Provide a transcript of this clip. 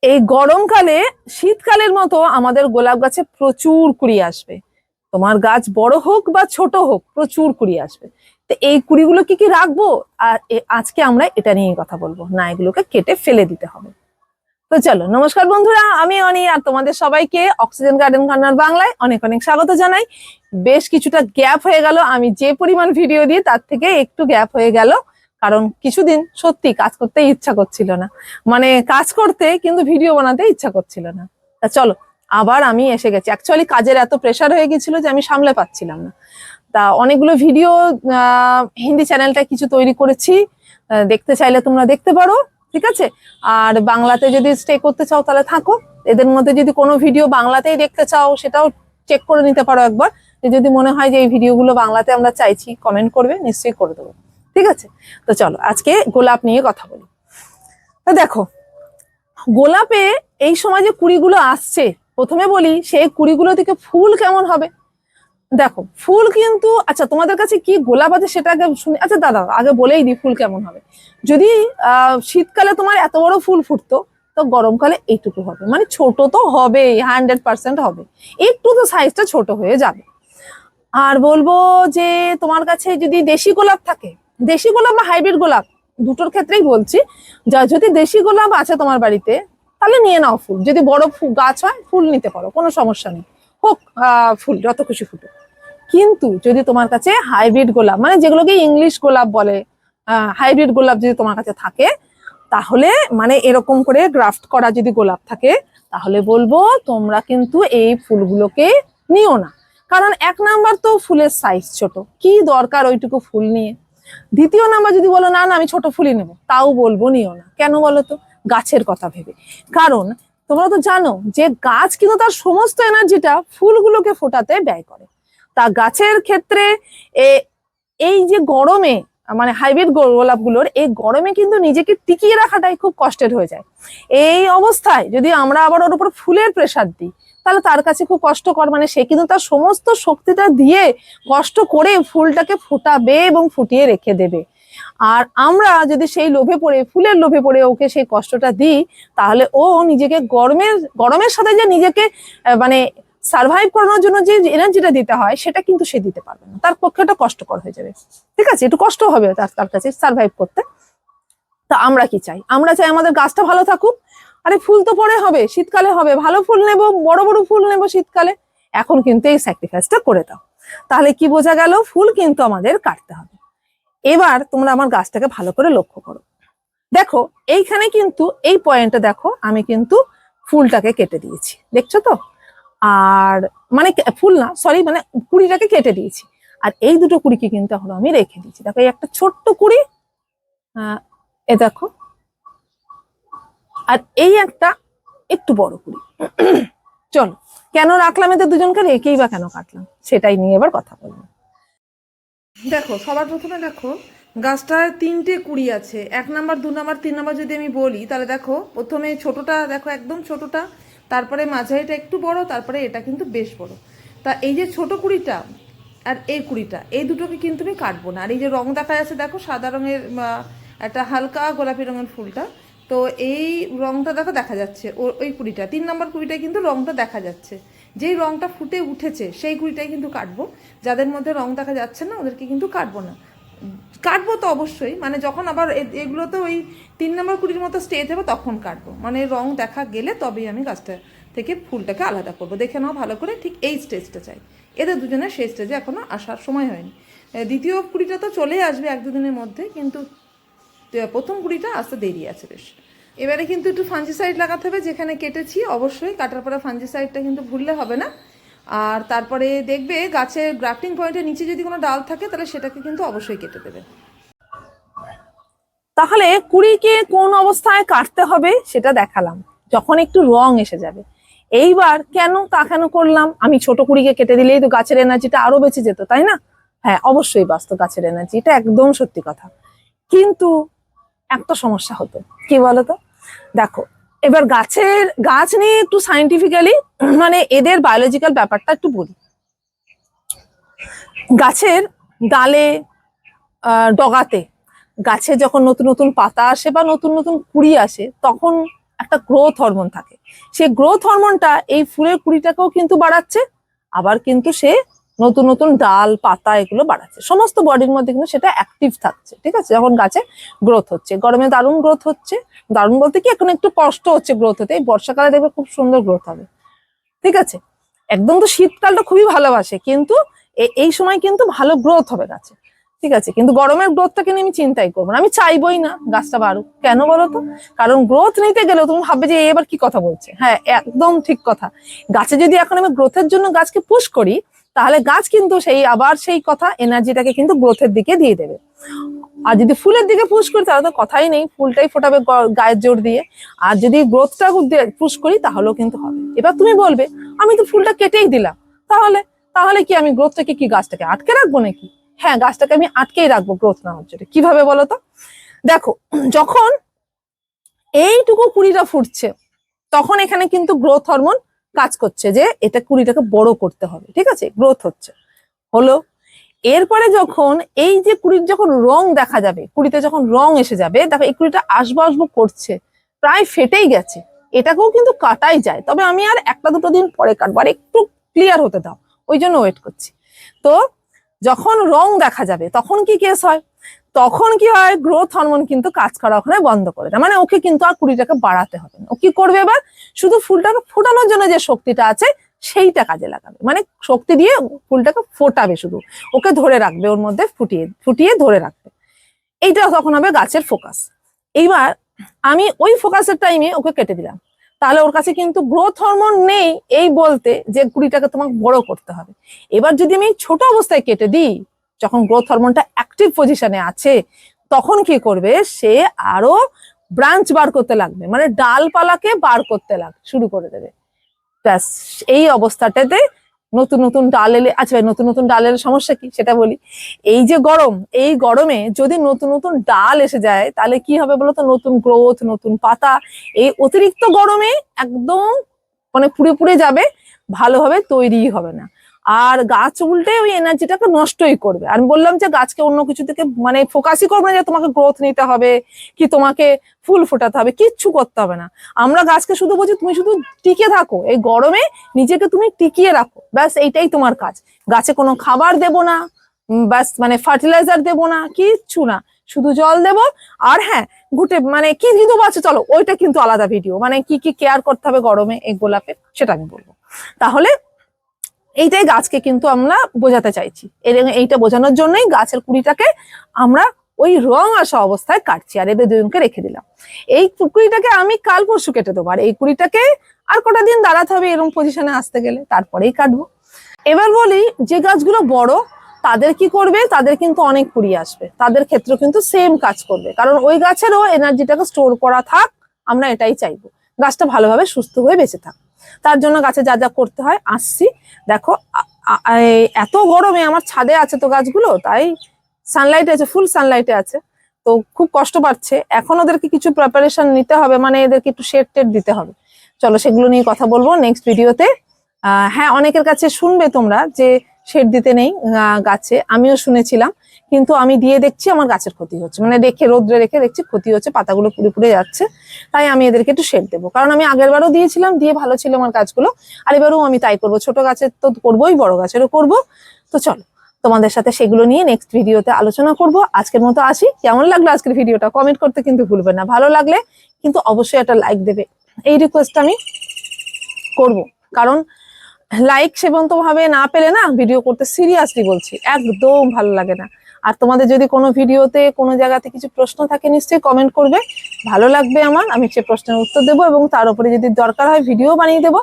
এই গরমকালে শীতকালের মতো আমাদের গোলাপ গাছে প্রচুর কুড়ি আসবে। তোমার গাছ বড় হোক বা ছোট হোক, প্রচুর কুড়ি আসবে। তো এই কুড়িগুলো কি কি রাখবো? আর আজকে আমরা এটা নিয়ে কথা বলবো না, এগুলোকে কেটে ফেলে দিতে হবে। তো চলো, নমস্কার বন্ধুরা, আমি অনি, আর তোমাদের সবাইকে অক্সিজেন গার্ডেন কর্নার বাংলায় অনেক অনেক স্বাগত জানাই। বেশ কিছুটা গ্যাপ হয়ে গেল, আমি যে পরিমাণ ভিডিও দিই তার থেকে একটু গ্যাপ হয়ে গেল, কারণ কিছুদিন সত্যি কাজ করতে ইচ্ছা করছিল না। মানে কাজ করতে কিন্তু ভিডিও বানাতে ইচ্ছা করছিল না। তা চলো, আবার আমি এসে গেছি। অ্যাকচুয়ালি কাজের এত প্রেশার হয়ে গেছিল যে আমি সামলে পাচ্ছিলাম না। তা অনেকগুলো ভিডিও হিন্দি চ্যানেলটা কিছু তৈরি করেছি, দেখতে চাইলে তোমরা দেখতে পারো, ঠিক আছে। আর বাংলাতে যদি স্টে করতে চাও তাহলে থাকো। এদের মধ্যে যদি কোনো ভিডিও বাংলাতেই দেখতে চাও সেটাও চেক করে নিতে পারো একবার। যদি মনে হয় যে এই ভিডিওগুলো বাংলাতে আমরা চাইছি, কমেন্ট করবে, নিশ্চয়ই করে দেবো, ঠিক আছে। তো চলো আজকে গোলাপ নিয়ে কথা বলি। তো দেখো, গোলাপে এই সময় যে কুড়িগুলো আসছে, প্রথমে বলি সেই কুড়িগুলো থেকে ফুল কেমন হবে। দেখো ফুল কিন্তু, আচ্ছা তোমাদের কাছে কি গোলাপ আছে সেটা আগে শুনি। আচ্ছা দাদা আগে বলেই দিই ফুল কেমন হবে। যদি শীতকালে তোমার এত বড় ফুল ফুটতো, তো গরমকালে এইটুকু হবে, মানে ছোট তো হবে, 100% হবে, একটু তো সাইজটা ছোট হয়ে যাবে। আর বলবো যে তোমার কাছে যদি দেশি গোলাপ থাকে, দেশি গোলাপ বা হাইব্রিড গোলাপ, দুটোর ক্ষেত্রেই বলছি, যদি দেশি গোলাপ আছে তোমার বাড়িতে তাহলে নিয়ে নাও ফুল। যদি বড় গাছ হয় ফুল নিতে পারো, কোনো সমস্যা নেই, হোক ফুল যত খুশি ফুটুক। কিন্তু যদি তোমার কাছে হাইব্রিড গোলাপ, মানে যেগুলোকে ইংলিশ গোলাপ বলে, হাইব্রিড গোলাপ যদি তোমার কাছে থাকে, তাহলে মানে এরকম করে গ্রাফট করা যদি গোলাপ থাকে, তাহলে বলবো তোমরা কিন্তু এই ফুলগুলোকে নিও না। কারণ এক নাম্বার তো ফুলের সাইজ ছোট, কি দরকার ওইটুকু ফুল নিয়ে। দ্বিতীয় নাম্বার যদি বলো না না আমি ছোট ফুলই নেবো, তাও বলবো নিও না। কেন বলো তো? গাছের কথা ভেবে। কারণ তোমরা তো জানো যে গাছ কিন্তু তার সমস্ত এনার্জিটা ফুলগুলোকে ফোটাতে ব্যয় করে। তা গাছের ক্ষেত্রে এই যে গরমে, মানে হাইব্রিড গোলাপগুলোর এই গরমে কিন্তু নিজেকে টিকিয়ে রাখাটাই খুব কষ্টের হয়ে যায়। এই অবস্থায় যদি আমরা আবার ওর উপর ফুলের প্রেসার দিই, তাহলে তার কাছে খুব কষ্টকর। মানে সে কিন্তু তার সমস্ত শক্তিটা দিয়ে কষ্ট করে ফুলটাকে ফোটাবে এবং ফুটিয়ে রেখে দেবে। আর আমরা যদি সেই লোভে পড়ে, ফুলের লোভে পড়ে ওকে সেই কষ্টটা দিই, তাহলে ও নিজেকে গরমের সাথে যে নিজেকে মানে সার্ভাইভ করানোর জন্য যে এনার্জিটা দিতে হয়, সেটা কিন্তু সে দিতে পারবে না, তার পক্ষে ওটা কষ্টকর হয়ে যাবে, ঠিক আছে, একটু কষ্ট হবে তার কাছে সার্ভাইভ করতে। তা আমরা কি চাই? আমরা চাই আমাদের গাছটা ভালো থাকুক। আরে ফুল তো পরে হবে, শীতকালে হবে, ভালো ফুল নেব, বড় বড় ফুল নেব শীতকালে, এখন কিন্তু এই স্যাক্রিফাইসটা করে দাও। তাহলে কি বোঝা গেল? ফুল কিন্তু আমাদের কাটতে হবে। এবার তোমরা আমার গাছটাকে ভালো করে লক্ষ্য করো। দেখো এইখানে কিন্তু এই পয়েন্টটা দেখো, আমি কিন্তু ফুলটাকে কেটে দিয়েছি, দেখছো তো? আর মানে ফুল না, সরি, মানে কুড়িটাকে কেটে দিয়েছি। আর এই দুটো কুড়িকে কিন্তু এখন আমি রেখে দিয়েছি। দেখো এই একটা ছোট্ট কুড়ি, এ দেখো, আর এই একটা একটু বড় কুড়ি। চলো, কেন রাখলাম এদের দুজনকে, রেখেই বা কেন কাটলাম, সেটাই নিয়ে এবার কথা বলবো। দেখো সবার প্রথমে দেখো গাছটায় তিনটে কুড়ি আছে, 1 নাম্বার, 2 নাম্বার, 3 নাম্বার যদি আমি বলি, তাহলে দেখো প্রথমে ছোটটা দেখো, একদম ছোটটা, তারপরে মাঝারিটা একটু বড়, তারপরে এটা কিন্তু বেশ বড়। তা এই যে ছোট কুড়িটা আর এই কুড়িটা, এই দুটোকে কিন্তু আমি কাটবো না। আর এই যে রং দেখা যাচ্ছে দেখো, সাদা রঙের একটা হালকা গোলাপি রঙের ফুলটা, তো এই রংটা দেখো দেখা যাচ্ছে ওই কুড়িটা, 3 নাম্বার কুড়িটাই কিন্তু রংটা দেখা যাচ্ছে। যেই রংটা ফুটে উঠেছে সেই কুড়িটাই কিন্তু কাটবো। যাদের মধ্যে রং দেখা যাচ্ছে না ওদেরকে কিন্তু কাটবো না। কাটবো তো অবশ্যই, মানে যখন আবার এগুলো তো ওই 3 নাম্বার কুড়ির মতো স্টেজ হবে তখন কাটবো, মানে রং দেখা গেলে তবেই আমি গাছটা থেকে ফুলটাকে আলাদা করবো। দেখে নাও ভালো করে, ঠিক এই স্টেজটা চাই। এদের দুজনের সেই স্টেজে এখনো আসার সময় হয়নি। দ্বিতীয় কুড়িটা তো চলে আসবে 1-2 দিনের মধ্যে, কিন্তু প্রথম কুড়িটা আসতে দেরি আছে বেশ। এবারে কিন্তু একটু ফাঞ্জিসাইড লাগাতে হবে, যেখানে কেটেছি অবশ্যই কাটার পরে ফাঞ্জিসাইডটা কিন্তু ভুললে হবে না। আর তারপরে দেখবে গাছের গ্রাফটিং পয়েন্টের নিচে যদি কোনো ডাল থাকে তাহলে সেটাকে কিন্তু অবশ্যই কেটে দেবে। তাহলে কুড়িকে কোন অবস্থায় কাটতে হবে সেটা দেখালাম, যখন একটু রং এসে যাবে। এইবার কেন করলাম, আমি ছোট কুড়িকে কেটে দিলেই তো গাছের এনার্জিটা আরো বেঁচে যেত, তাই না? হ্যাঁ অবশ্যই বাঁচতো গাছের এনার্জি, এটা একদম সত্যি কথা। কিন্তু একটা সমস্যা হতো, কি বলতো? দেখো এবার গাছ নিয়ে একটু সাইন্টিফিক্যালি, মানে এদের বায়োলজিক্যাল ব্যাপারটা একটু বলি। গাছের ডালে, ডগাতে, গাছে যখন নতুন নতুন পাতা আসে বা নতুন নতুন কুড়ি আসে, তখন একটা গ্রোথ হরমোন থাকে। সেই গ্রোথ হরমোনটা এই ফুলের কুড়িটাকেও কিন্তু বাড়াচ্ছে, আবার কিন্তু সে নতুন নতুন ডাল পাতা এগুলো বাড়াচ্ছে, সমস্ত বডির মধ্যে কিন্তু সেটা অ্যাক্টিভ থাকছে। ঠিক আছে, যখন গাছে গ্রোথ হচ্ছে, গরমে দারুণ গ্রোথ হচ্ছে, দারুণ বলতে কি এখন একটু কষ্ট হচ্ছে গ্রোথ হতে, এই বর্ষাকালে দেখবে খুব সুন্দর গ্রোথ হবে। ঠিক আছে, একদম তো শীতকালটা খুবই ভালোবাসে, কিন্তু এই সময় কিন্তু ভালো গ্রোথ হবে গাছে। ঠিক আছে, কিন্তু গরমের গ্রোথটাকে নিয়ে আমি চিন্তাই করবো না, আমি চাইবই না গাছটা বাড়ুক। কেন বলো তো? কারণ গ্রোথ নিতে গেলেও তুমি ভাববে যে এবার কি কথা বলছে। হ্যাঁ, একদম ঠিক কথা। গাছে যদি এখন আমি গ্রোথের জন্য গাছকে পুশ করি, তাহলে গাছ কিন্তু আবার সেই কথা এনার্জিটাকে কিন্তু গ্রোথের দিকে দিয়ে দেবে। আর যদি ফুলের দিকে পুশ করি তাহলে তো কথাই নেই, ফুলটাই ফোটাবে গায়ের জোর দিয়ে। আর যদি গ্রোথটা পুশ করি তাহলেও কিন্তু হবে। এবার তুমি বলবে আমি তো ফুলটা কেটেই দিলাম, তাহলে তাহলে কি আমি গ্রোথটাকে কি গাছটাকে আটকে রাখবো নাকি? হ্যাঁ, গাছটাকে আমি আটকেই রাখবো গ্রোথ না হওয়ার জন্য। কিভাবে বলো তো? দেখো, যখন এইটুকু কুড়িটা ফুটছে তখন এখানে কিন্তু গ্রোথ হরমোন কাজ করছে যে এটা কুড়িটাকে বড় করতে হবে। ঠিক আছে, গ্রোথ হচ্ছে, হলো। এরপরে যখন এই যে কুড়ির যখন রং দেখা যাবে, কুড়িতে যখন রং এসে যাবে, দেখো এই কুড়িটা আসবো আসবো করছে, প্রায় ফেটেই গেছে, এটাকেও কিন্তু কাটাই যায়, তবে আমি আর একটা দুটো দিন পরে কাটবো, আর একটু ক্লিয়ার হতে দাও, ওই জন্য ওয়েট করছি। তো যখন রং দেখা যাবে তখন কি কেস হয়? তখন কি হয়, গ্রোথ হরমোন কিন্তু কাজ করা ওখানে বন্ধ করে দেয়, মানে ওকে কিন্তু আর কুড়িটাকে বাড়াতে হবে না। ও কি করবে এবার? শুধু ফুলটাকে ফোটানোর জন্য যে শক্তিটা আছে সেইটা কাজে লাগাবে, মানে শক্তি দিয়ে ফুলটাকে ফোটাবে, শুধু ওকে ধরে রাখবে, ওর মধ্যে ফুটিয়ে ফুটিয়ে ধরে রাখবে। এইটা তখন হবে গাছের ফোকাস। এইবার আমি ওই ফোকাসের টাইমে ওকে কেটে দিলাম, তাহলে ওর কাছে কিন্তু গ্রোথ হরমোন নেই এই বলতে যে কুড়িটাকে তোমাকে বড় করতে হবে। এবার যদি আমি ছোট অবস্থায় কেটে দিই, যখন গ্রোথ হরমোনটা অ্যাক্টিভ পজিশনে আছে, তখন কি করবে, সে আরো ব্রাঞ্চ বার করতে লাগবে, মানে ডালপালাকে বার করতে শুরু করে দেবে। ব্যাস, এই অবস্থাটাতে নতুন নতুন ডাল এলে, আচ্ছা ভাই নতুন নতুন ডাল এলে সমস্যা কি সেটা বলি। এই যে গরম, এই গরমে যদি নতুন নতুন ডাল এসে যায় তাহলে কি হবে বলতো? নতুন গ্রোথ, নতুন পাতা। এই অতিরিক্ত গরমে একদম মানে পুড়ে পুড়ে যাবে, ভালোভাবে তৈরি হবে না, আর গাছ উল্টে ওই এনার্জিটাকে নষ্টই করবে। আমি বললাম যে গাছকে অন্য কিছু থেকে মানে ফোকাসই করবে না, যে তোমাকে গ্রোথ নিতে হবে কি তোমাকে ফুল ফোটাতে হবে, কিচ্ছু করতে হবে না। আমরা গাছকে শুধু বলছি তুমি শুধু টিকে থাকো, এই গরমে নিজেকে তুমি টিকিয়ে রাখো, ব্যাস এইটাই তোমার কাজ। গাছে কোনো খাবার দেব না, ব্যাস মানে ফার্টিলাইজার দেব না, কিচ্ছু না, শুধু জল দেব। আর হ্যাঁ, ঘুটে মানে কি কি দেবো আছে চলো, ওইটা কিন্তু আলাদা ভিডিও, মানে কি কি কেয়ার করতে হবে গরমে এই গোলাপের, সেটা আমি বলবো। তাহলে এইটাই গাছকে কিন্তু আমরা বোঝাতে চাইছি, এইটা বোঝানোর জন্যই গাছের কুড়িটাকে আমরা ওই রং আসা অবস্থায় কাটছি, আর এদের দুজনকে রেখে দিলাম। এই কুড়িটাকে আমি কাল পরশু কেটে দেবো, আর এই কুড়িটাকে আর কটা দিন দাঁড়াতে হবে এরকম পজিশনে আসতে গেলে, তারপরেই কাটবো। এবার বলি, যে গাছগুলো বড় তাদের কি করবে, তাদের কিন্তু অনেক কুড়ি আসবে, তাদের ক্ষেত্রে কিন্তু সেম কাজ করবে, কারণ ওই গাছেরও এনার্জিটাকে স্টোর করা থাক, আমরা এটাই চাইবো, গাছটা ভালোভাবে সুস্থ হয়ে বেঁচে থাক। তার জন্য গাছে যা যা করতে হয় আসছি। দেখো, এত গরমে আমার ছাদে আছে তো গাছগুলো, তাই সানলাইটে আছে, ফুল সানলাইটে আছে, তো খুব কষ্ট পাচ্ছে। এখন ওদেরকে কিছু প্রিপারেশন নিতে হবে, মানে এদেরকে একটু শেড টেড দিতে হবে। চলো সেগুলো নিয়ে কথা বলবো নেক্সট ভিডিওতে। হ্যাঁ, অনেকের কাছে শুনবে তোমরা যে শেড দিতে নেই গাছে, আমিও শুনেছিলাম, কিন্তু আমি দিয়ে দেখছি আমার গাছের ক্ষতি হচ্ছে, মানে রেখে রোদ্রে রেখে দেখছি ক্ষতি হচ্ছে, পাতাগুলো পুড়ে পুড়ে যাচ্ছে, তাই আমি এদেরকে একটু শেড দেবো। কারণ আমি আগের বারও দিয়েছিলাম, দিয়ে ভালো ছিল আমার গাছগুলো, আর এবারও আমি তাই করবো, ছোট গাছের তো করবোই, বড় গাছেরও করবো। তো চলো তোমাদের সাথে সেগুলো নিয়ে নেক্সট ভিডিওতে আলোচনা করব। আজকের মতো আসি, কেমন লাগলো আজকের ভিডিওটা কমেন্ট করতে কিন্তু ভুলবে না, ভালো লাগলে কিন্তু অবশ্যই একটা লাইক দেবে, এই রিকোয়েস্ট আমি করব। কারণ লাইক সেবন্ত ভাবে না পেলে না ভিডিও করতে, সিরিয়াসলি বলছি, একদম ভালো লাগে না। আর তোমাদের যদি কোনো ভিডিওতে কোনো জায়গাতে কিছু প্রশ্ন থাকে নিশ্চয়ই কমেন্ট করবে, ভালো লাগবে আমার, আমি সে প্রশ্নের উত্তর দেবো, এবং তার উপরে যদি দরকার হয় ভিডিও বানিয়ে দেবো।